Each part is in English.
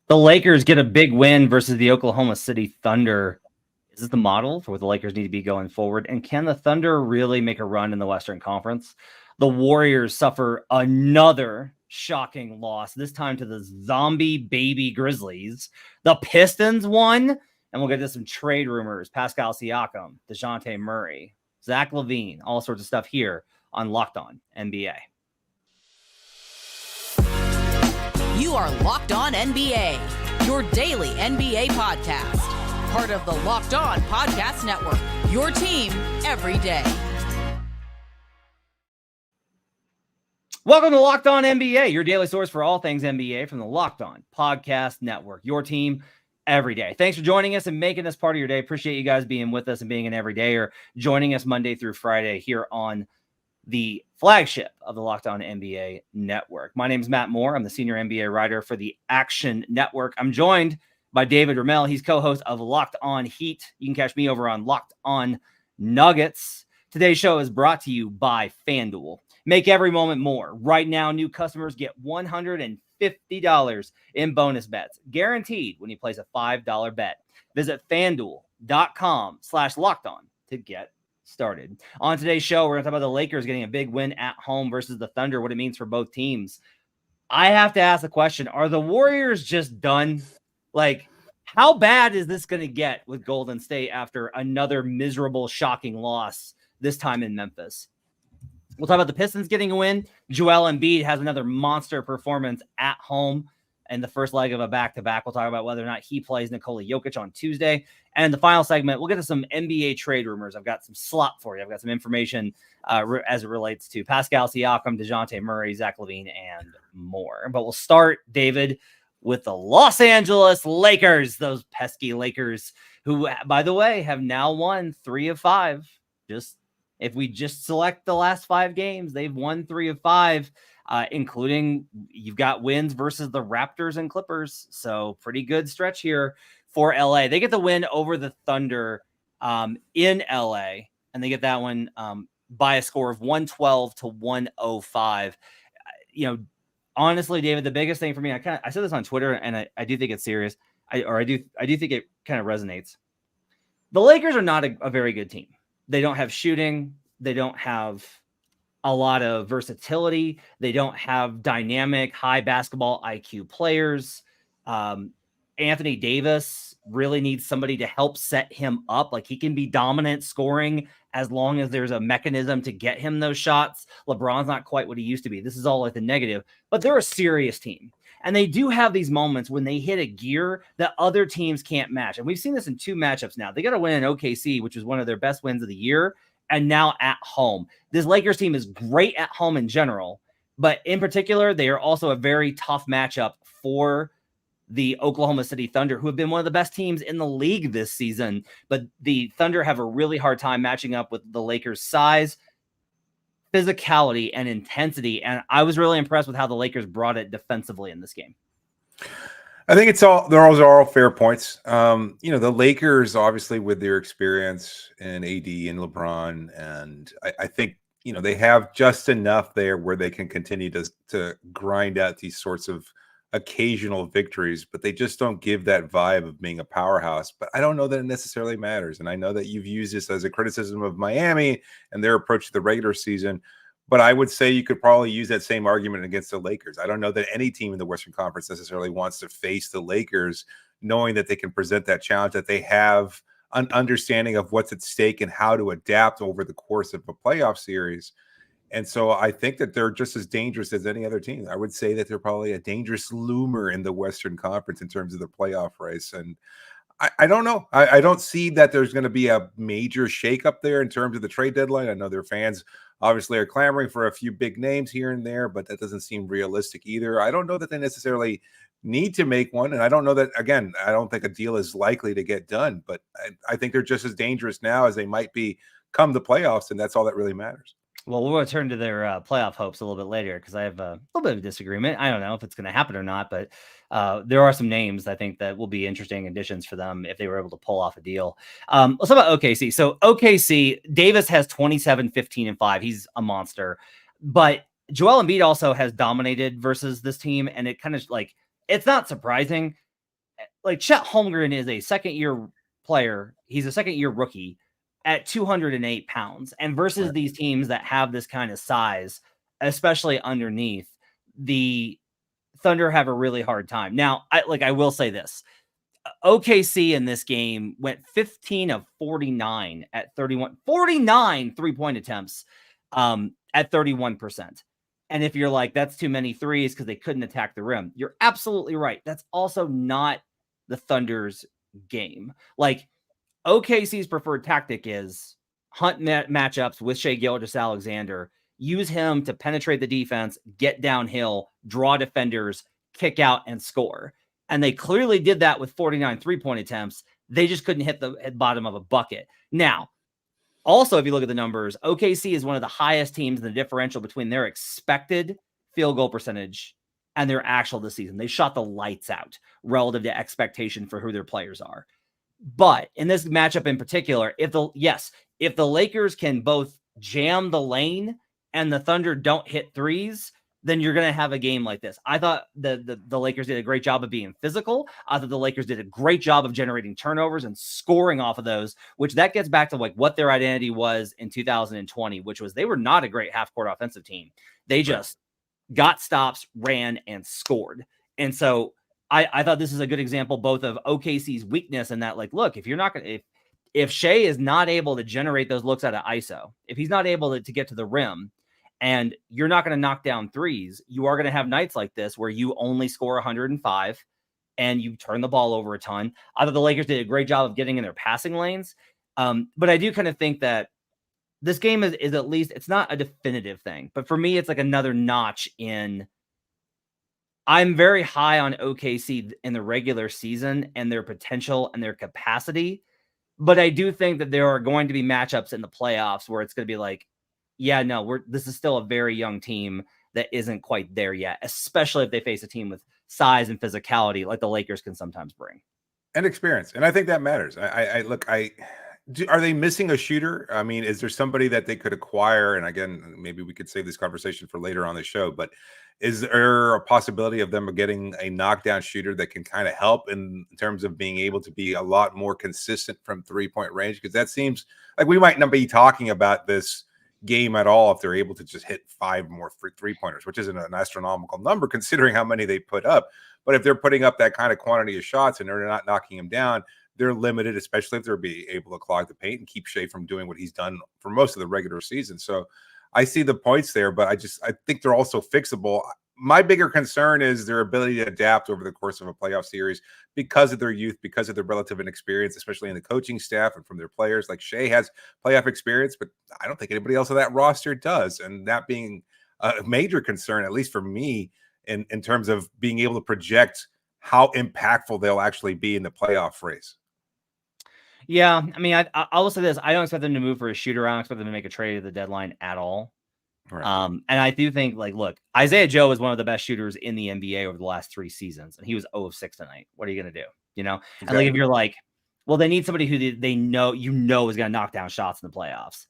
The Lakers get a big win versus the Oklahoma City Thunder. Is this the model for what the Lakers need to be going forward? And can the Thunder really make a run in the Western Conference? The Warriors suffer another shocking loss, this time to the zombie baby Grizzlies. The Pistons won, and we'll get to some trade rumors. Pascal Siakam, Dejounte Murray, Zach LaVine, all sorts of stuff here on Locked On NBA. You are Locked On NBA, your daily NBA podcast. Part of the Locked On Podcast Network, your team every day. Welcome to Locked On NBA, your daily source for all things NBA from the Locked On Podcast Network, your team every day. Thanks for joining us and making this part of your day. Appreciate you guys being with us and being an everyday or joining us Monday through Friday here on the flagship of the Locked On NBA Network. My name is Matt Moore. I'm the senior NBA writer for the Action Network. I'm joined by David Ramil. He's co-host of Locked On Heat. You can catch me over on Locked On Nuggets. Today's show is brought to you by FanDuel. Make every moment more. Right now, new customers get $150 in bonus bets, guaranteed when you place a $5 bet. Visit FanDuel.com/LockedOn to get started. On today's show, we're going to talk about the Lakers getting a big win at home versus the Thunder, what it means for both teams. I have to ask the question, are the Warriors just done? Like, how bad is this going to get with Golden State after another miserable, shocking loss, this time in Memphis? We'll talk about the Pistons getting a win. Joel Embiid has another monster performance at home in the first leg of a back-to-back. We'll talk about whether or not he plays Nikola Jokic on Tuesday. And in the final segment, we'll get to some NBA trade rumors. I've got some slop for you. I've got some information as it relates to Pascal Siakam, Dejounte Murray, Zach LaVine, and more. But we'll start, David, with the Los Angeles Lakers, those pesky Lakers, who, by the way, have now won 3 of 5. If we just select the last 5 games, they've won 3 of 5. Including you've got wins versus the Raptors and Clippers. So pretty good stretch here for LA. They get the win over the Thunder in LA, and they get that one by a score of 112-105. Honestly, David, the biggest thing for me, I said this on Twitter, and I do think it's serious. I do think it kind of resonates. The Lakers are not a very good team. They don't have shooting. They don't have a lot of versatility. They don't have dynamic, high basketball IQ players. Anthony Davis really needs somebody to help set him up. Like, he can be dominant scoring as long as there's a mechanism to get him those shots. LeBron's not quite what he used to be. This is all like the negative, but they're a serious team. And they do have these moments when they hit a gear that other teams can't match. And we've seen this in 2 matchups now. They got to win in OKC, which was one of their best wins of the year, and now at home. This Lakers team is great at home in general, but in particular, they are also a very tough matchup for the Oklahoma City Thunder, who have been one of the best teams in the league this season. But the Thunder have a really hard time matching up with the Lakers' size, physicality, and intensity. And I was really impressed with how the Lakers brought it defensively in this game. I think those are all fair points. The Lakers, obviously, with their experience and AD and LeBron, and I think, they have just enough there where they can continue to grind out these sorts of occasional victories, but they just don't give that vibe of being a powerhouse. But I don't know that it necessarily matters. And I know that you've used this as a criticism of Miami and their approach to the regular season. But I would say you could probably use that same argument against the Lakers. I don't know that any team in the Western Conference necessarily wants to face the Lakers, knowing that they can present that challenge, that they have an understanding of what's at stake and how to adapt over the course of a playoff series. And so I think that they're just as dangerous as any other team. I would say that they're probably a dangerous loomer in the Western Conference in terms of the playoff race. And I don't know. I don't see that there's going to be a major shakeup there in terms of the trade deadline. I know their fans obviously are clamoring for a few big names here and there, but that doesn't seem realistic either. I don't know that they necessarily need to make one. And I don't know that, again, I don't think a deal is likely to get done, but I think they're just as dangerous now as they might be come the playoffs. And that's all that really matters. Well, we'll return to their playoff hopes a little bit later because I have a little bit of a disagreement. I don't know if it's going to happen or not, but there are some names I think that will be interesting additions for them if they were able to pull off a deal. Let's talk about OKC. So OKC, Davis has 27, 15, and 5. He's a monster. But Joel Embiid also has dominated versus this team, and it kind of like, it's not surprising. like Chet Holmgren is a second-year player. He's a second-year rookie at 208 pounds. And versus these teams that have this kind of size, especially underneath, the Thunder have a really hard time. Now, I will say this. OKC in this game went 15 of 49 at 49 3-point attempts at 31%. And if you're like, that's too many threes because they couldn't attack the rim, you're absolutely right. That's also not the Thunder's game. Like, OKC's preferred tactic is hunt matchups with Shai Gilgeous-Alexander, use him to penetrate the defense, get downhill, draw defenders, kick out, and score. And they clearly did that with 49 3-point attempts. They just couldn't hit the bottom of a bucket. Now, also, if you look at the numbers, OKC is one of the highest teams in the differential between their expected field goal percentage and their actual this season. They shot the lights out relative to expectation for who their players are. But in this matchup in particular, if the Lakers can both jam the lane and the Thunder don't hit threes, then you're going to have a game like this. I thought the Lakers did a great job of being physical. I thought the Lakers did a great job of generating turnovers and scoring off of those, which that gets back to like what their identity was in 2020, which was they were not a great half-court offensive team. They just got stops, ran, and scored. And so I thought this is a good example both of OKC's weakness and that, like, look, if you're not going to, if Shai is not able to generate those looks out of ISO, if he's not able to get to the rim, and you're not going to knock down threes, you are going to have nights like this where you only score 105 and you turn the ball over a ton. I thought the Lakers did a great job of getting in their passing lanes. But I do kind of think that this game is at least, it's not a definitive thing, but for me, it's like another notch in. I'm very high on OKC in the regular season and their potential and their capacity. But I do think that there are going to be matchups in the playoffs where it's going to be like, yeah, no, this is still a very young team that isn't quite there yet, especially if they face a team with size and physicality like the Lakers can sometimes bring. And experience. And I think that matters. Are they missing a shooter? I mean, is there somebody that they could acquire? And again, maybe we could save this conversation for later on the show, but is there a possibility of them getting a knockdown shooter that can kind of help in terms of being able to be a lot more consistent from 3-point range? Because that seems like we might not be talking about this game at all if they're able to just hit 5 more free 3-pointers, which isn't an astronomical number considering how many they put up. But if they're putting up that kind of quantity of shots and they're not knocking them down, they're limited, especially if they're being able to clog the paint and keep Shai from doing what he's done for most of the regular season. So I see the points there, but I think they're also fixable. My bigger concern is their ability to adapt over the course of a playoff series because of their youth, because of their relative inexperience, especially in the coaching staff and from their players. Like Shai has playoff experience, but I don't think anybody else on that roster does. And that being a major concern, at least for me, in terms of being able to project how impactful they'll actually be in the playoff race. Yeah, I mean, I will say this. I don't expect them to move for a shooter. I don't expect them to make a trade at the deadline at all. Right. And I do think, like, look, Isaiah Joe is one of the best shooters in the NBA over the last 3 seasons, and he was 0 of 6 tonight. What are you going to do? You know? Exactly. And like, if you're like, well, they need somebody who they know, is going to knock down shots in the playoffs.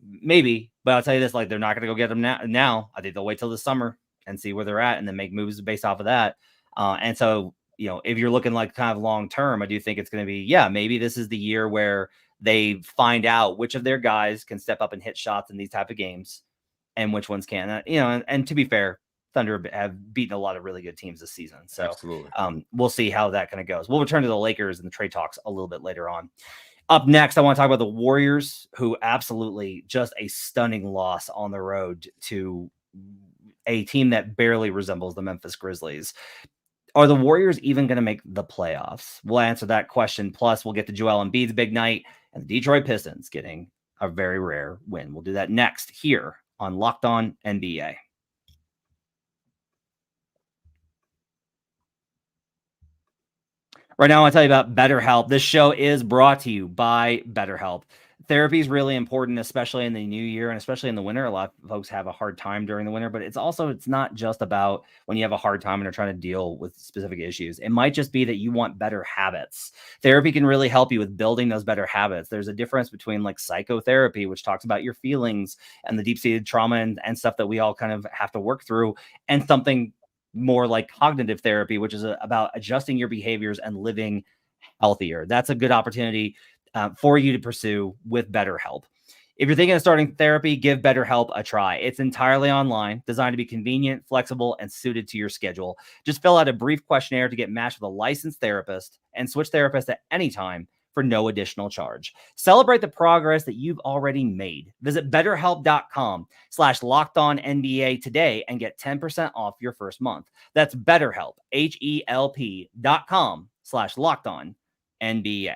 Maybe, but I'll tell you this, like, they're not going to go get them now. I think they'll wait till the summer and see where they're at and then make moves based off of that. And so, you know, if you're looking like kind of long term, I do think it's going to be, yeah, maybe this is the year where they find out which of their guys can step up and hit shots in these type of games and which ones can. You know, and to be fair, Thunder have beaten a lot of really good teams this season. So absolutely. We'll see how that kind of goes. We'll return to the Lakers and the trade talks a little bit later on. Up next, I want to talk about the Warriors, who absolutely just a stunning loss on the road to a team that barely resembles the Memphis Grizzlies. Are the Warriors even going to make the playoffs? We'll answer that question. Plus, we'll get to Joel Embiid's big night and the Detroit Pistons getting a very rare win. We'll do that next here on Locked On NBA. Right now, I want to tell you about BetterHelp. This show is brought to you by BetterHelp. Therapy is really important, especially in the new year and especially in the winter. A lot of folks have a hard time during the winter, but it's not just about when you have a hard time and are trying to deal with specific issues. It might just be that you want better habits. Therapy can really help you with building those better habits. There's a difference between like psychotherapy, which talks about your feelings and the deep-seated trauma and stuff that we all kind of have to work through, and something more like cognitive therapy, which is about adjusting your behaviors and living healthier. That's a good opportunity for you to pursue with BetterHelp. If you're thinking of starting therapy, give BetterHelp a try. It's entirely online, designed to be convenient, flexible, and suited to your schedule. Just fill out a brief questionnaire to get matched with a licensed therapist and switch therapists at any time for no additional charge. Celebrate the progress that you've already made. Visit BetterHelp.com/LockedOnNBA today and get 10% off your first month. That's BetterHelp, HELP.com/LockedOnNBA.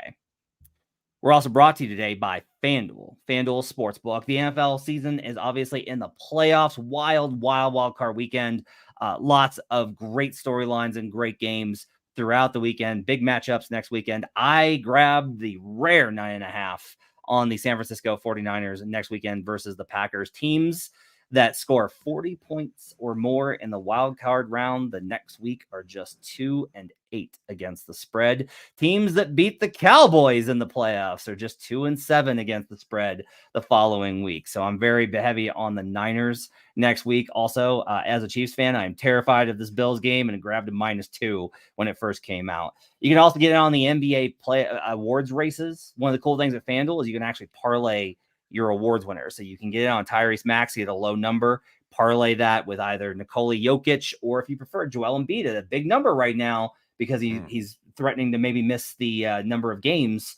We're also brought to you today by FanDuel Sportsbook. The NFL season is obviously in the playoffs. Wild card weekend. Lots of great storylines and great games throughout the weekend. Big matchups next weekend. I grabbed the rare 9.5 on the San Francisco 49ers next weekend versus the Packers. Teams that score 40 points or more in the wild card round the next week are just 2-8 against the spread. Teams that beat the Cowboys in the playoffs are just 2-7 against the spread the following week. So I'm very heavy on the Niners next week. Also, as a Chiefs fan, I'm terrified of this Bills game and grabbed a -2 when it first came out. You can also get in on the NBA play awards races. One of the cool things at FanDuel is you can actually parlay your awards winner. So you can get it on Tyrese Maxey at a low number, parlay that with either Nikola Jokic, or if you prefer, Joel Embiid at a big number right now because he's threatening to maybe miss the number of games.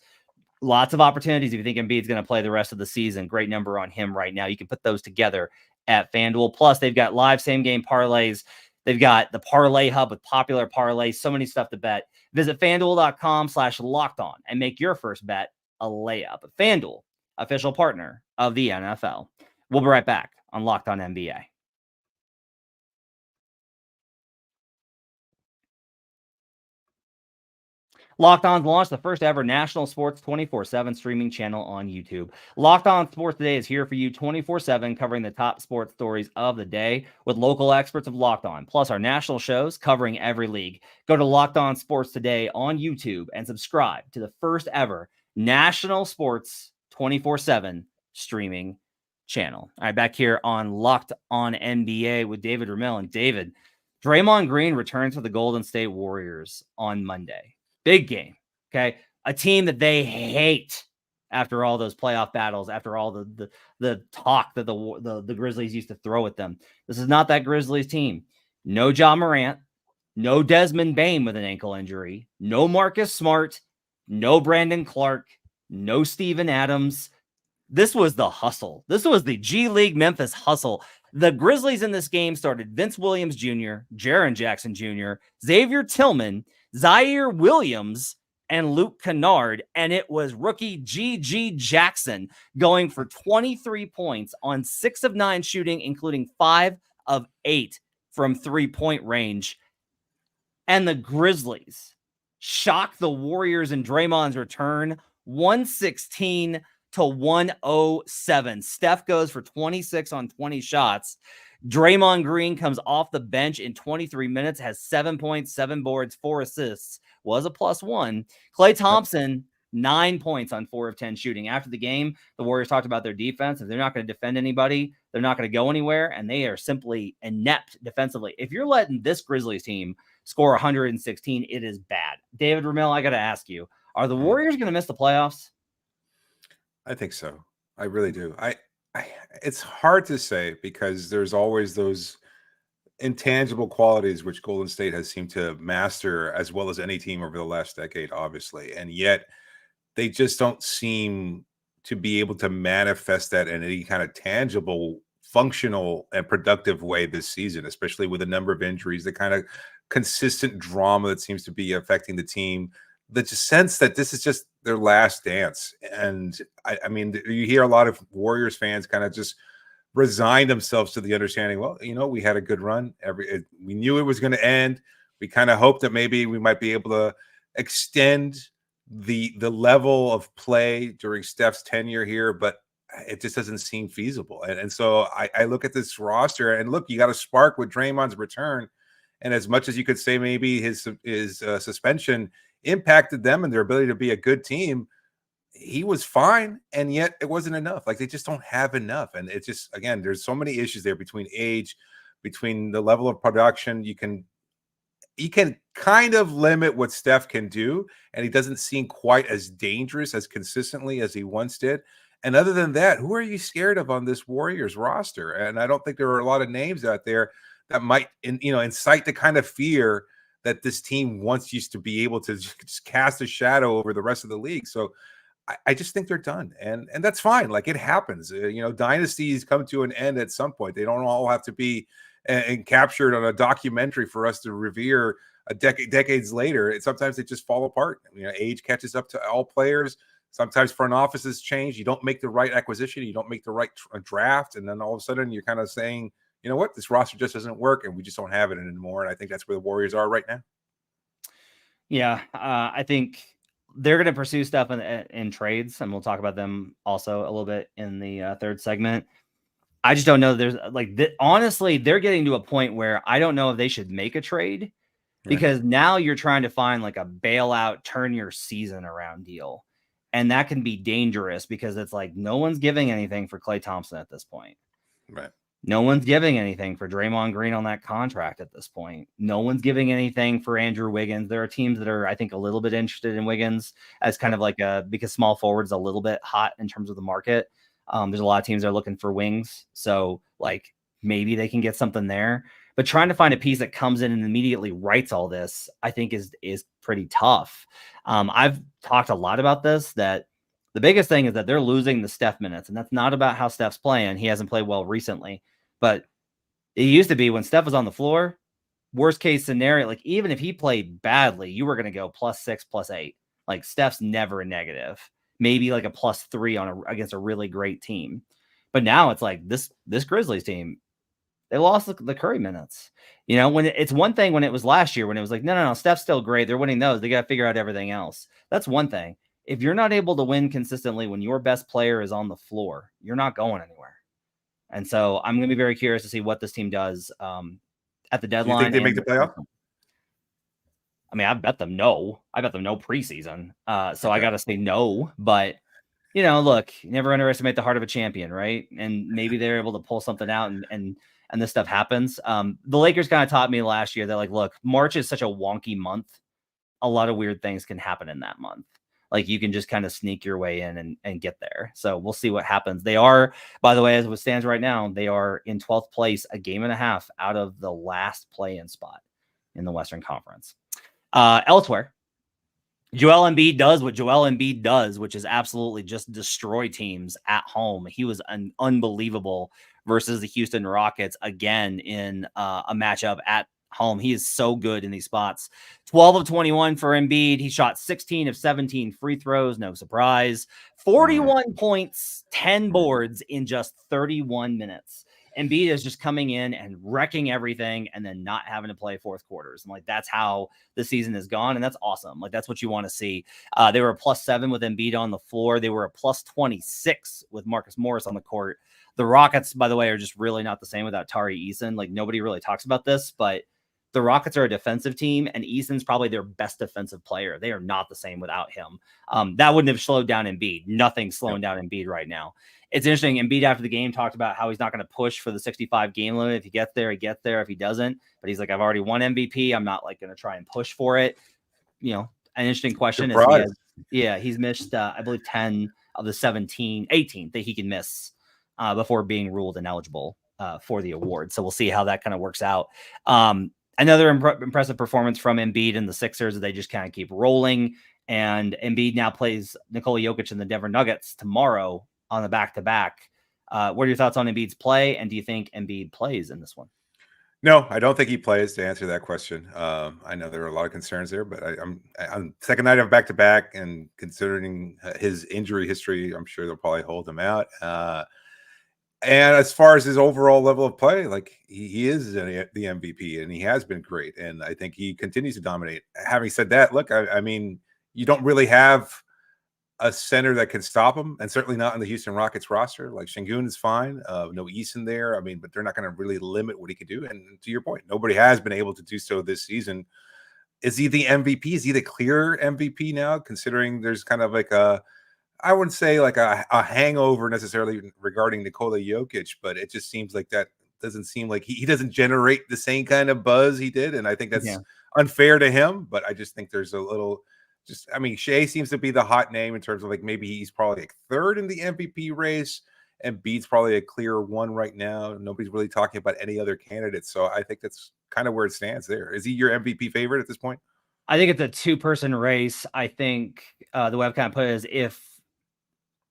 Lots of opportunities if you think Embiid's going to play the rest of the season. Great number on him right now. You can put those together at FanDuel. Plus, they've got live same-game parlays. They've got the Parlay Hub with popular parlays. So many stuff to bet. Visit FanDuel.com/LockedOn and make your first bet a layup. FanDuel, official partner of the NFL. We'll be right back on Locked On NBA. Locked On's launched the first ever national sports 24/7 streaming channel on YouTube. Locked On Sports Today is here for you 24/7, covering the top sports stories of the day with local experts of Locked On, plus our national shows covering every league. Go to Locked On Sports Today on YouTube and subscribe to the first ever national sports 24/7 streaming channel. All right, back here on Locked On NBA with David Ramil. And David, Draymond Green returns for the Golden State Warriors on Monday. Big game, okay? A team that they hate after all those playoff battles, after all the talk that the Grizzlies used to throw at them. This is not that Grizzlies team. No Ja Morant, no Desmond Bane with an ankle injury, no Marcus Smart, no Brandon Clark, no Steven Adams. This was the hustle. This was the G League Memphis hustle. The Grizzlies in this game started Vince Williams Jr., Jaren Jackson Jr., Xavier Tillman, Zaire Williams, and Luke Kennard, and it was rookie G.G. Jackson going for 23 points on 6 of 9 shooting, including 5 of 8 from three-point range. And the Grizzlies shocked the Warriors in Draymond's return, 116-107. Steph goes for 26 on 20 shots. Draymond Green comes off the bench in 23 minutes, has 7 points, 7 boards, 4 assists, was a +1. Klay Thompson, 9 points on 4 of 10 shooting. After the game, the Warriors talked about their defense. If they're not going to defend anybody, they're not going to go anywhere, and they are simply inept defensively. If you're letting this Grizzlies team score 116, it is bad. David Ramil, I got to ask you, are the Warriors going to miss the playoffs? I think so. I really do. It's hard to say because there's always those intangible qualities which Golden State has seemed to master as well as any team over the last decade, obviously. And yet they just don't seem to be able to manifest that in any kind of tangible, functional, and productive way this season, especially with a number of injuries, the kind of consistent drama that seems to be affecting the team. The sense that this is just their last dance. And I mean, you hear a lot of Warriors fans kind of just resign themselves to the understanding, well, you know, we had a good run. We knew it was going to end. We kind of hoped that maybe we might be able to extend the level of play during Steph's tenure here, but it just doesn't seem feasible. And so I look at this roster and look, you got a spark with Draymond's return. And as much as you could say maybe his suspension impacted them and their ability to be a good team, he was fine, and yet it wasn't enough. Like, they just don't have enough. And it's just, again, there's so many issues there between age, between the level of production. You can kind of limit what Steph can do, and he doesn't seem quite as dangerous as consistently as he once did. And other than that, who are you scared of on this Warriors roster? And I don't think there are a lot of names out there that might, incite the kind of fear that this team once used to be able to just cast a shadow over the rest of the league. So I just think they're done, and that's fine. Like, it happens. Dynasties come to an end at some point. They don't all have to be and captured on a documentary for us to revere decades later. Sometimes they just fall apart. Age catches up to all players. Sometimes front offices change. You don't make the right acquisition. You don't make the right draft. And then all of a sudden you're kind of saying, you know what, this roster just doesn't work and we just don't have it anymore. And I think that's where the Warriors are right now. Yeah. I think they're going to pursue stuff in trades, and we'll talk about them also a little bit in the third segment. I just don't know. There's honestly, they're getting to a point where I don't know if they should make a trade, because now you're trying to find like a bailout, turn your season around deal. And that can be dangerous because it's like no one's giving anything for Klay Thompson at this point. Right. No one's giving anything for Draymond Green on that contract at this point. No one's giving anything for Andrew Wiggins. There are teams that are, I think, a little bit interested in Wiggins as kind of like because small forward's a little bit hot in terms of the market. There's a lot of teams that are looking for wings. So like maybe they can get something there. But trying to find a piece that comes in and immediately writes all this, I think is pretty tough. I've talked a lot about this, that the biggest thing is that they're losing the Steph minutes. And that's not about how Steph's playing. He hasn't played well recently. But it used to be when Steph was on the floor, worst case scenario, like even if he played badly, you were going to go +6, +8. Like Steph's never a negative. Maybe like a +3 against a really great team. But now it's like this Grizzlies team, they lost the Curry minutes. When it's one thing when it was last year, when it was like, no, Steph's still great. They're winning those. They got to figure out everything else. That's one thing. If you're not able to win consistently when your best player is on the floor, you're not going anywhere. And so I'm going to be very curious to see what this team does at the deadline. Do you think they make the playoff? I mean, I bet them no. I bet them no preseason. So I got to say no. But, look, you never underestimate the heart of a champion, right? And maybe they're able to pull something out and this stuff happens. The Lakers kind of taught me last year that, like, look, March is such a wonky month. A lot of weird things can happen in that month. Like, you can just kind of sneak your way in and get there. So we'll see what happens. They are, by the way, as it stands right now, they are in 12th place, a game and a half out of the last play-in spot in the Western Conference. Elsewhere, Joel Embiid does what Joel Embiid does, which is absolutely just destroy teams at home. He was unbelievable versus the Houston Rockets again in a matchup at home. He is so good in these spots. 12 of 21 for Embiid. He shot 16 of 17 free throws. No surprise. 41 points, 10 boards in just 31 minutes. Embiid is just coming in and wrecking everything and then not having to play fourth quarters. And like, that's how the season has gone. And that's awesome. Like, that's what you want to see. They were a +7 with Embiid on the floor. They were a +26 with Marcus Morris on the court. The Rockets, by the way, are just really not the same without Tari Eason. Like, nobody really talks about this, but the Rockets are a defensive team, and Eason's probably their best defensive player. They are not the same without him. That wouldn't have slowed down Embiid. Nothing's slowing down Embiid right now. It's interesting. Embiid after the game talked about how he's not going to push for the 65 game limit. If he gets there, he gets there. If he doesn't, but he's like, I've already won MVP. I'm not like going to try and push for it. An interesting question is, he's missed, I believe 10 of the 18 that he can miss before being ruled ineligible for the award. So we'll see how that kind of works out. Another impressive performance from Embiid and the Sixers. They just kind of keep rolling. And Embiid now plays Nikola Jokic and the Denver Nuggets tomorrow on the back-to-back. What are your thoughts on Embiid's play? And do you think Embiid plays in this one? No, I don't think he plays, to answer that question. I know there are a lot of concerns there, but I'm second night of back-to-back, and considering his injury history, I'm sure they'll probably hold him out. And as far as his overall level of play, like he is the MVP, and he has been great. And I think he continues to dominate. Having said that, look, I mean, you don't really have a center that can stop him, and certainly not in the Houston Rockets roster. Like, Şengün is fine. No Eason there. I mean, but they're not going to really limit what he can do. And to your point, nobody has been able to do so this season. Is he the MVP? Is he the clear MVP now, considering there's kind of like I wouldn't say like a hangover necessarily regarding Nikola Jokic, but it just seems like that doesn't seem like he doesn't generate the same kind of buzz he did, and I think that's Yeah. unfair to him. But I just think there's a little. I mean, Shea seems to be the hot name in terms of like maybe he's probably like third in the MVP race, and Embiid's probably a clear one right now. Nobody's really talking about any other candidates, so I think that's kind of where it stands there. Is he your MVP favorite at this point? I think it's a two-person race. I think the way I've kind of put it is if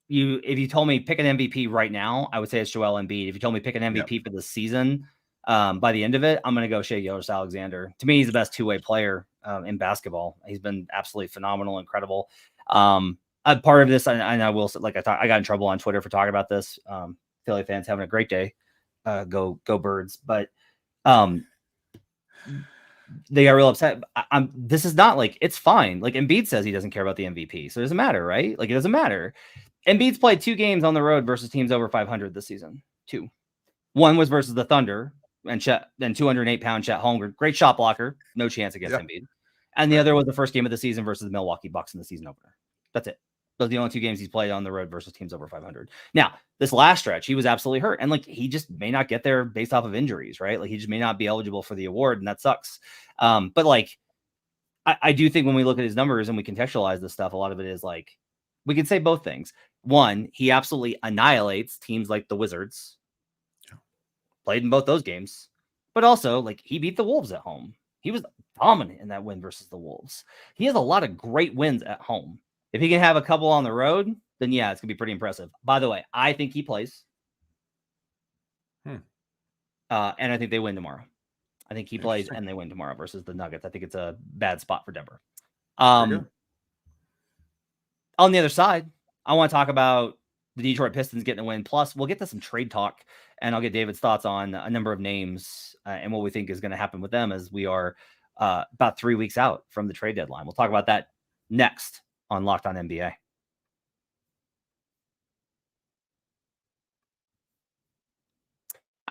you told me pick an MVP right now, I would say it's Joel Embiid. If you told me pick an MVP for the season, by the end of it, I'm going to go Shai Gilgeous-Alexander. To me, he's the best two-way player in basketball. He's been absolutely phenomenal, incredible. Part of this, and I will, like I got in trouble on Twitter for talking about this. Philly fans having a great day. Go Birds. But they got real upset. This is not like, it's fine. Like Embiid says he doesn't care about the MVP, so it doesn't matter, right? Like it doesn't matter. Embiid's played 2 games on the road versus teams over 500 this season. 2. One was versus the Thunder and 208-pound Chet Holmgren, great shot blocker, no chance against Embiid. And the other was the first game of the season versus the Milwaukee Bucks in the season opener. That's it. Those are the only 2 games he's played on the road versus teams over 500. Now, this last stretch, he was absolutely hurt. And like, he just may not get there based off of injuries, right? Like he just may not be eligible for the award, and that sucks. But like, I do think when we look at his numbers and we contextualize this stuff, a lot of it is like, we can say both things. One, he absolutely annihilates teams like the Wizards. Played in both those games. But also, like, he beat the Wolves at home. He was dominant in that win versus the Wolves. He has a lot of great wins at home. If he can have a couple on the road, then yeah, it's going to be pretty impressive. By the way, I think he plays. And I think they win tomorrow. I think he plays and they win tomorrow versus the Nuggets. I think it's a bad spot for Denver. On the other side, I want to talk about the Detroit Pistons getting a win. Plus, we'll get to some trade talk, and I'll get David's thoughts on a number of names and what we think is going to happen with them as we are about 3 weeks out from the trade deadline. We'll talk about that next on Locked On NBA.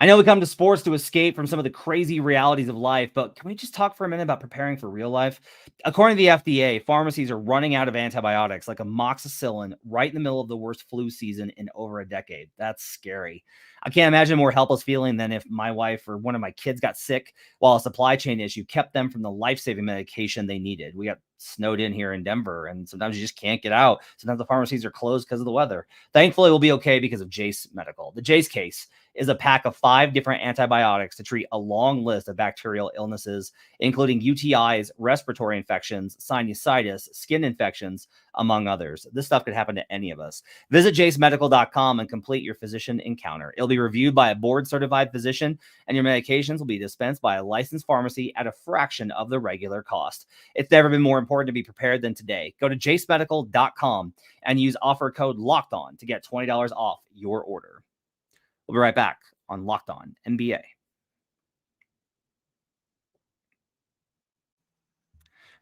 I know we come to sports to escape from some of the crazy realities of life, but can we just talk for a minute about preparing for real life? According to the FDA, pharmacies are running out of antibiotics like amoxicillin right in the middle of the worst flu season in over a decade. That's scary. I can't imagine a more helpless feeling than if my wife or one of my kids got sick while a supply chain issue kept them from the life-saving medication they needed. We got snowed in here in Denver, and sometimes you just can't get out. Sometimes the pharmacies are closed because of the weather. Thankfully, we'll be okay because of Jase Medical. The Jase case is a pack of 5 different antibiotics to treat a long list of bacterial illnesses, including UTIs, respiratory infections, sinusitis, skin infections, among others. This stuff could happen to any of us. Visit jasemedical.com and complete your physician encounter. It'll be reviewed by a board-certified physician, and your medications will be dispensed by a licensed pharmacy at a fraction of the regular cost. It's never been more important to be prepared than today. Go to jasemedical.com and use offer code LOCKEDON to get $20 off your order. We'll be right back on Locked On NBA.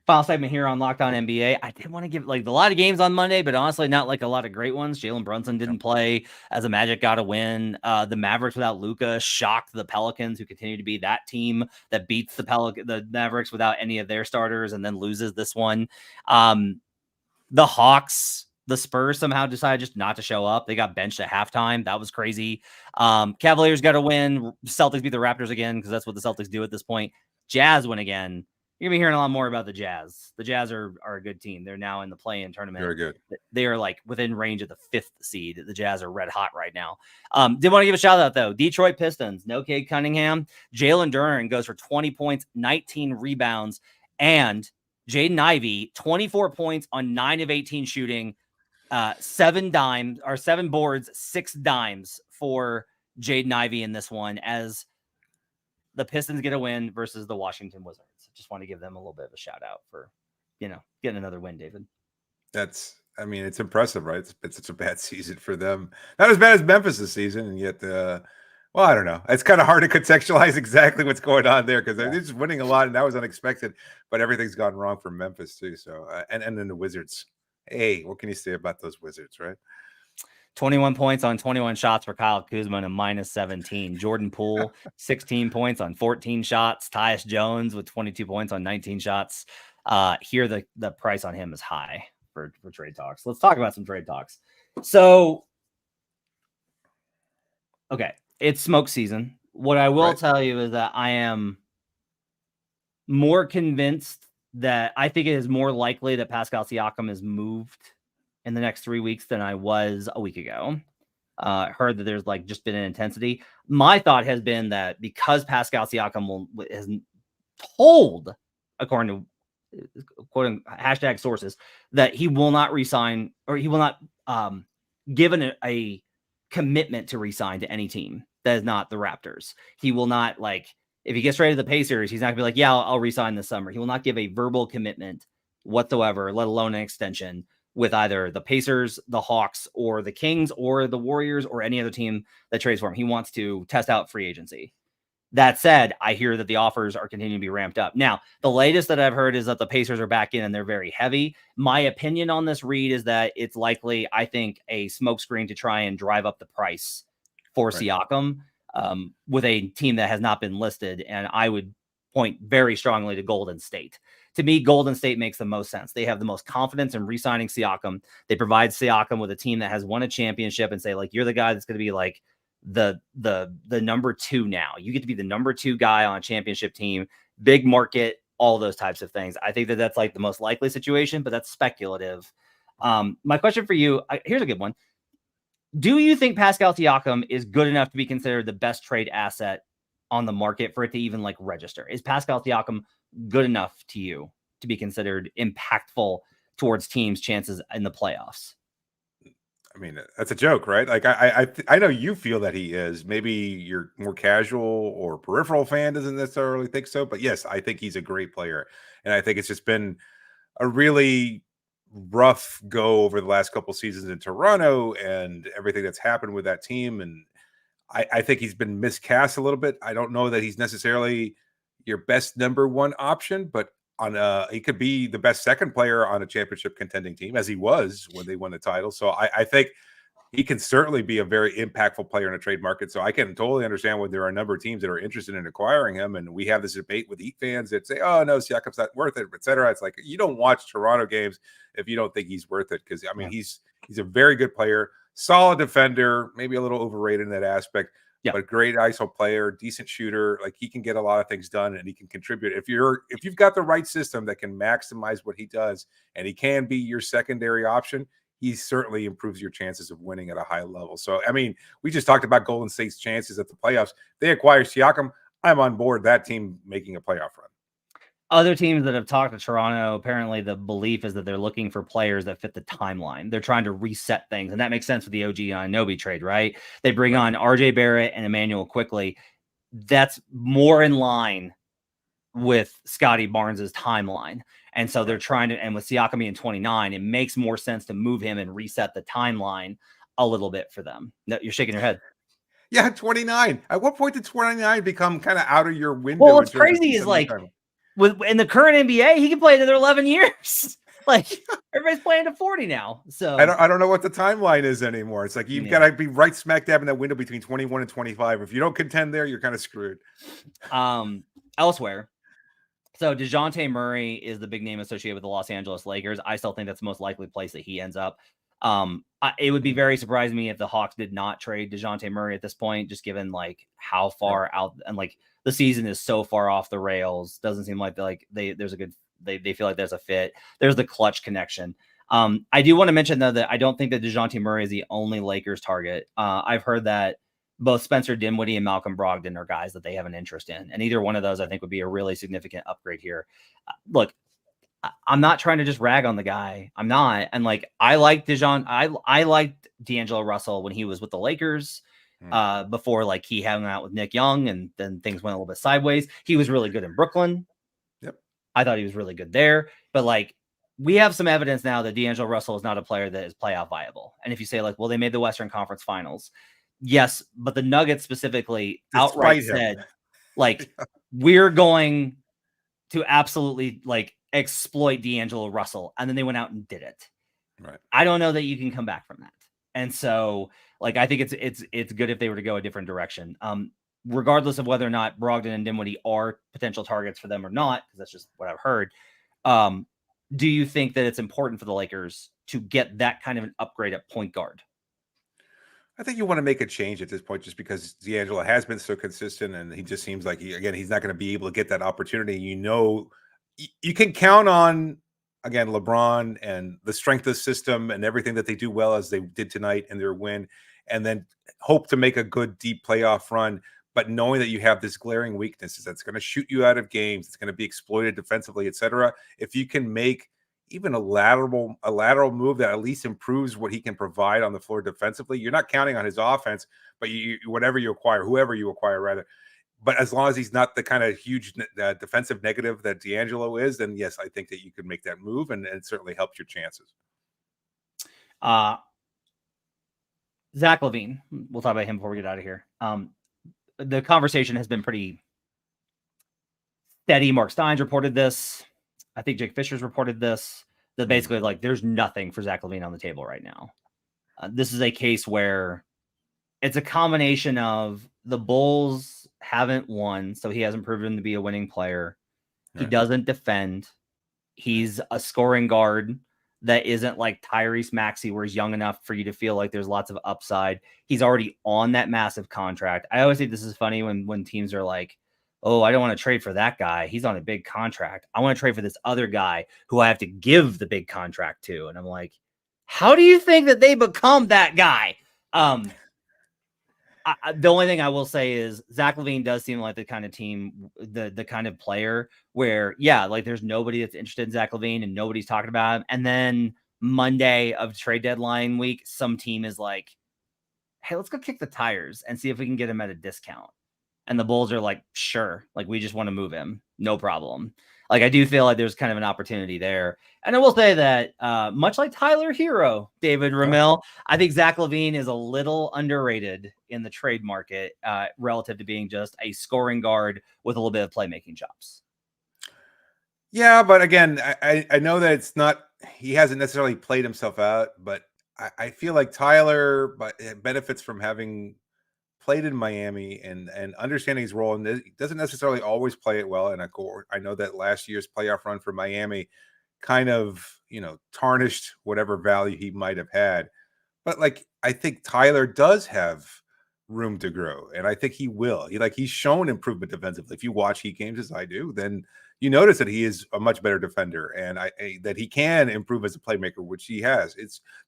Final segment here on Locked On NBA. I did want to give like a lot of games on Monday, but honestly, not like a lot of great ones. Jalen Brunson didn't play as the Magic got a win. The Mavericks without Luka shocked the Pelicans, who continue to be that team that beats the Mavericks without any of their starters and then loses this one. The Hawks, the Spurs somehow decided just not to show up. They got benched at halftime. That was crazy. Cavaliers got a win. Celtics beat the Raptors again because that's what the Celtics do at this point. Jazz win again. You're going to be hearing a lot more about the Jazz. The Jazz are a good team. They're now in the play-in tournament. Very good. They are like within range of the 5th seed. The Jazz are red hot right now. Did want to give a shout out though. Detroit Pistons, no Cade Cunningham. Jalen Duren goes for 20 points, 19 rebounds, and Jaden Ivey, 24 points on 9 of 18 shooting, 7 boards, 6 dimes for Jaden Ivey in this one as the Pistons get a win versus the Washington Wizards. Just want to give them a little bit of a shout out for, getting another win, David. It's impressive, right? It's been such a bad season for them. Not as bad as Memphis this season, and yet, I don't know. It's kind of hard to contextualize exactly what's going on there because they're just winning a lot, and that was unexpected. But everything's gone wrong for Memphis too. So, and then the Wizards. Hey, what can you say about those Wizards, right? 21 points on 21 shots for Kyle Kuzma and a -17. Jordan Poole, 16 points on 14 shots. Tyus Jones with 22 points on 19 shots. Here, the price on him is high for trade talks. Let's talk about some trade talks. So, okay, it's smoke season. What I will Right. tell you is that I am more convinced that I think it is more likely that Pascal Siakam is moved in the next 3 weeks than I was a week ago. Heard that there's like just been an intensity. My thought has been that because Pascal Siakam has told, according to quoting hashtag sources, that he will not resign or he will not given a commitment to resign to any team that is not the Raptors. He will not, like, if he gets traded to the Pacers, he's not gonna be like, yeah, I'll resign this summer. He will not give a verbal commitment whatsoever, let alone an extension with either the Pacers, the Hawks, or the Kings, or the Warriors, or any other team that trades for him. He wants to test out free agency. That said, I hear that the offers are continuing to be ramped up. Now, the latest that I've heard is that the Pacers are back in and they're very heavy. My opinion on this read is that it's likely, I think, a smokescreen to try and drive up the price for Siakam with a team that has not been listed. And I would point very strongly to Golden State. To me, Golden State makes the most sense. They have the most confidence in re-signing Siakam. They provide Siakam with a team that has won a championship and say, like, you're the guy that's going to be like the number 2 now. You get to be the number 2 guy on a championship team, big market, all those types of things. I think that that's like the most likely situation, but that's speculative. My question for you, here's a good one. Do you think Pascal Siakam is good enough to be considered the best trade asset on the market for it to even like register? Is Pascal Siakam good enough to you to be considered impactful towards teams' chances in the playoffs? I mean, that's a joke, right? Like I know you feel that he is. Maybe your more casual or peripheral fan doesn't necessarily think so, but yes, I think he's a great player, and I think it's just been a really rough go over the last couple seasons in Toronto and everything that's happened with that team. And I think he's been miscast a little bit. I don't know that he's necessarily your best number 1 option, but he could be the best second player on a championship contending team, as he was when they won the title. So I think he can certainly be a very impactful player in a trade market. So I can totally understand when there are a number of teams that are interested in acquiring him. And we have this debate with Heat fans that say, oh no, Siakam's not worth it, etc. It's like, you don't watch Toronto games if you don't think he's worth it. Because I mean, he's a very good player, solid defender, maybe a little overrated in that aspect. Yeah. But great ISO player, decent shooter. Like, he can get a lot of things done and he can contribute. If you've got the right system that can maximize what he does, and he can be your secondary option, he certainly improves your chances of winning at a high level. So, I mean, we just talked about Golden State's chances at the playoffs. They acquire Siakam. I'm on board that team making a playoff run. Other teams that have talked to Toronto, apparently the belief is that they're looking for players that fit the timeline. They're trying to reset things, and that makes sense with the OG Anunoby trade, right? They bring on RJ Barrett and Emmanuel Quickly. That's more in line with Scotty Barnes's timeline. And so they're trying to, and with Siakam being 29, it makes more sense to move him and reset the timeline a little bit for them. No, you're shaking your head. Yeah, 29. At what point did 29 become kind of out of your window? Well, what's crazy is like, in the current NBA, he can play another 11 years. Like, everybody's playing to 40 now. So I don't know what the timeline is anymore. It's like you've got to be right smack dab in that window between 21 and 25. If you don't contend there, you're kind of screwed. Elsewhere, so Dejounte Murray is the big name associated with the Los Angeles Lakers. I still think that's the most likely place that he ends up. It would be very surprising me if the Hawks did not trade Dejounte Murray at this point, just given like how far out and like the season is so far off the rails. Doesn't seem like there's a good, they feel like there's a fit. There's the clutch connection. I do want to mention though that I don't think that Dejounte Murray is the only Lakers target. I've heard that both Spencer Dinwiddie and Malcolm Brogdon are guys that they have an interest in, and either one of those I think would be a really significant upgrade here. Look, I'm not trying to just rag on the guy. I'm not. And like, I liked I liked D'Angelo Russell when he was with the Lakers before like he hung out with Nick Young and then things went a little bit sideways. He was really good in Brooklyn. Yep. I thought he was really good there, but like, we have some evidence now that D'Angelo Russell is not a player that is playoff viable. And if you say like, well, they made the Western Conference Finals. Yes, but the Nuggets specifically outright said like, we're going to absolutely like exploit D'Angelo Russell. And then they went out and did it. Right. I don't know that you can come back from that. And so like, I think it's good if they were to go a different direction. Regardless of whether or not Brogdon and Dinwiddie are potential targets for them or not, because that's just what I've heard. Do you think that it's important for the Lakers to get that kind of an upgrade at point guard? I think you want to make a change at this point just because D'Angelo has been so consistent and he just seems like he's not going to be able to get that opportunity. You can count on, again, LeBron and the strength of the system and everything that they do well as they did tonight in their win, and then hope to make a good deep playoff run. But knowing that you have this glaring weakness that's going to shoot you out of games, it's going to be exploited defensively, etc. If you can make even a lateral move that at least improves what he can provide on the floor defensively, you're not counting on his offense, but whoever you acquire rather. But as long as he's not the kind of huge defensive negative that D'Angelo is, then yes, I think that you could make that move and it certainly helps your chances. Zach LaVine, we'll talk about him before we get out of here. The conversation has been pretty steady. Mark Steins reported this. I think Jake Fisher's reported this, that basically like there's nothing for Zach LaVine on the table right now. This is a case where it's a combination of the Bulls haven't won, so he hasn't proven to be a winning player. He doesn't defend. He's a scoring guard that isn't like Tyrese Maxey, where he's young enough for you to feel like there's lots of upside. He's already on that massive contract. I always think this is funny when teams are like, oh, I don't want to trade for that guy. He's on a big contract. I want to trade for this other guy who I have to give the big contract to. And I'm like, how do you think that they become that guy? The only thing I will say is Zach LaVine does seem like the kind of team, the kind of player where, like there's nobody that's interested in Zach LaVine and nobody's talking about him. And then Monday of trade deadline week, some team is like, hey, let's go kick the tires and see if we can get him at a discount. And the Bulls are like, sure, like we just want to move him. No problem. Like I do feel like there's kind of an opportunity there. And I will say that much like Tyler Hero, David Ramil, I think Zach LaVine is a little underrated in the trade market relative to being just a scoring guard with a little bit of playmaking chops. Yeah, but again, I know that it's not, he hasn't necessarily played himself out, but I feel like Tyler benefits from having played in Miami and understanding his role, and he doesn't necessarily always play it well. And I know that last year's playoff run for Miami kind of, tarnished whatever value he might have had. But like, I think Tyler does have room to grow, and I think he will. He's shown improvement defensively. If you watch Heat games as I do, then you notice that he is a much better defender, and that he can improve as a playmaker, which he has.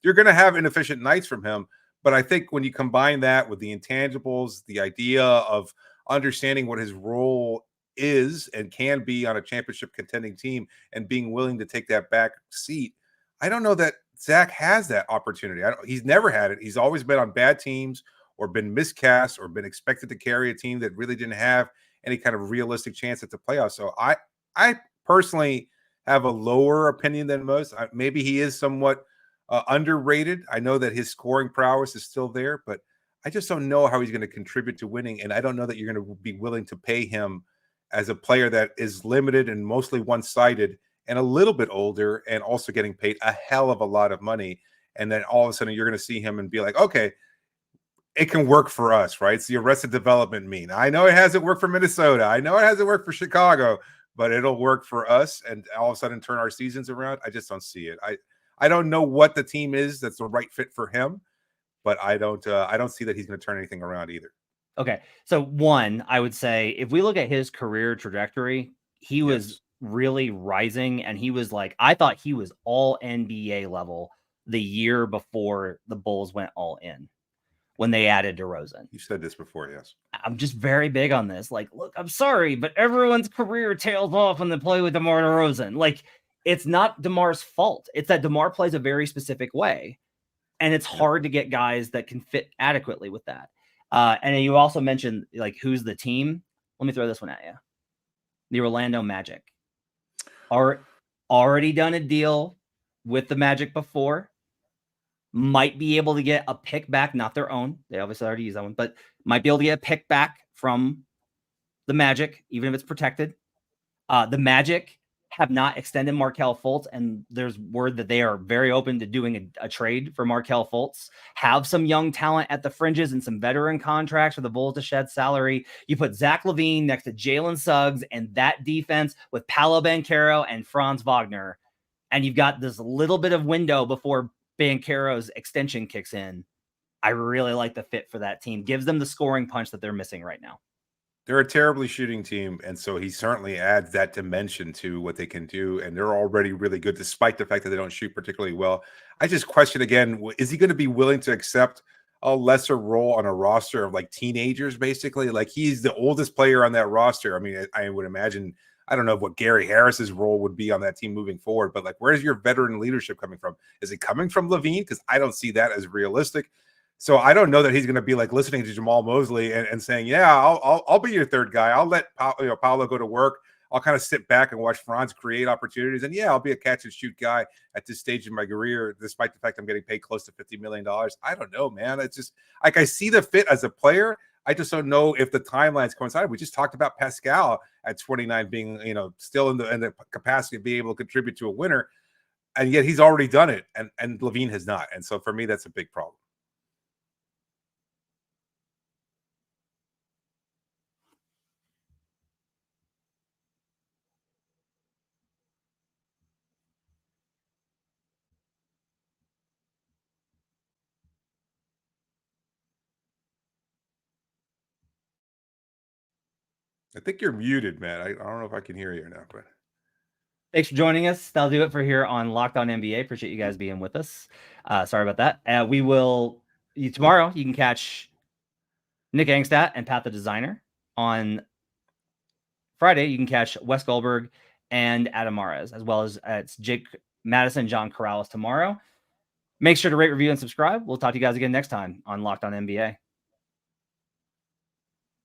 You're going to have inefficient nights from him. But I think when you combine that with the intangibles, the idea of understanding what his role is and can be on a championship contending team and being willing to take that back seat, I don't know that Zach has that opportunity. He's never had it. He's always been on bad teams or been miscast or been expected to carry a team that really didn't have any kind of realistic chance at the playoffs. So I personally have a lower opinion than most. Maybe he is somewhat underrated. I know that his scoring prowess is still there, but I just don't know how he's going to contribute to winning. And I don't know that you're going to be willing to pay him as a player that is limited and mostly one-sided and a little bit older and also getting paid a hell of a lot of money. And then all of a sudden you're going to see him and be like, okay, it can work for us, right? It's the Arrested Development mean. I know it hasn't worked for Minnesota. I know it hasn't worked for Chicago, but it'll work for us and all of a sudden turn our seasons around. I just don't see it. I don't know what the team is that's the right fit for him, but I don't see that he's going to turn anything around either. Okay. So one, I would say if we look at his career trajectory, he was really rising, and he was like, I thought he was all NBA level the year before the Bulls went all in when they added DeRozan. You've said this before, yes. I'm just very big on this. Like, look, I'm sorry, but everyone's career tails off when they play with DeMar DeRozan. Like, it's not DeMar's fault. It's that DeMar plays a very specific way, and it's hard to get guys that can fit adequately with that. And you also mentioned, like, who's the team? Let me throw this one at you. The Orlando Magic are already done a deal with the Magic before. Might be able to get a pick back, not their own. They obviously already used that one, but might be able to get a pick back from the Magic, even if it's protected. The Magic have not extended Markelle Fultz, and there's word that they are very open to doing a trade for Markelle Fultz. Have some young talent at the fringes and some veteran contracts for the Bulls to shed salary. You put Zach LaVine next to Jalen Suggs and that defense with Paolo Banchero and Franz Wagner, and you've got this little bit of window before Banchero's extension kicks in. I really like the fit for that team. Gives them the scoring punch that they're missing right now. They're a terribly shooting team, and so he certainly adds that dimension to what they can do, and they're already really good despite the fact that they don't shoot particularly well. I just question again, is he going to be willing to accept a lesser role on a roster of like teenagers, basically? Like, he's the oldest player on that roster. I mean, I would imagine, I don't know what Gary Harris's role would be on that team moving forward, but like, where's your veteran leadership coming from? Is it coming from LaVine? Because I don't see that as realistic. So I don't know that he's going to be like listening to Jamal Mosley and saying, "Yeah, I'll be your third guy. I'll let Paolo go to work. I'll kind of sit back and watch Franz create opportunities. And yeah, I'll be a catch and shoot guy at this stage in my career, despite the fact I'm getting paid close to $50 million. I don't know, man. It's just like, I see the fit as a player. I just don't know if the timelines coincide. We just talked about Pascal at 29 being, still in the capacity to be able to contribute to a winner, and yet he's already done it, and LaVine has not. And so for me, that's a big problem. I think you're muted, man. I don't know if I can hear you or not, but Thanks for joining us. That'll do it for here on Locked On NBA. Appreciate you guys being with us. Sorry about that. We will tomorrow. You can catch Nick Angstadt and Pat the Designer. On Friday, you can catch Wes Goldberg and Adam Mares, as well as it's Jake Madison, John Corrales tomorrow. Make sure to rate, review, and subscribe. We'll talk to you guys again next time on Locked On NBA.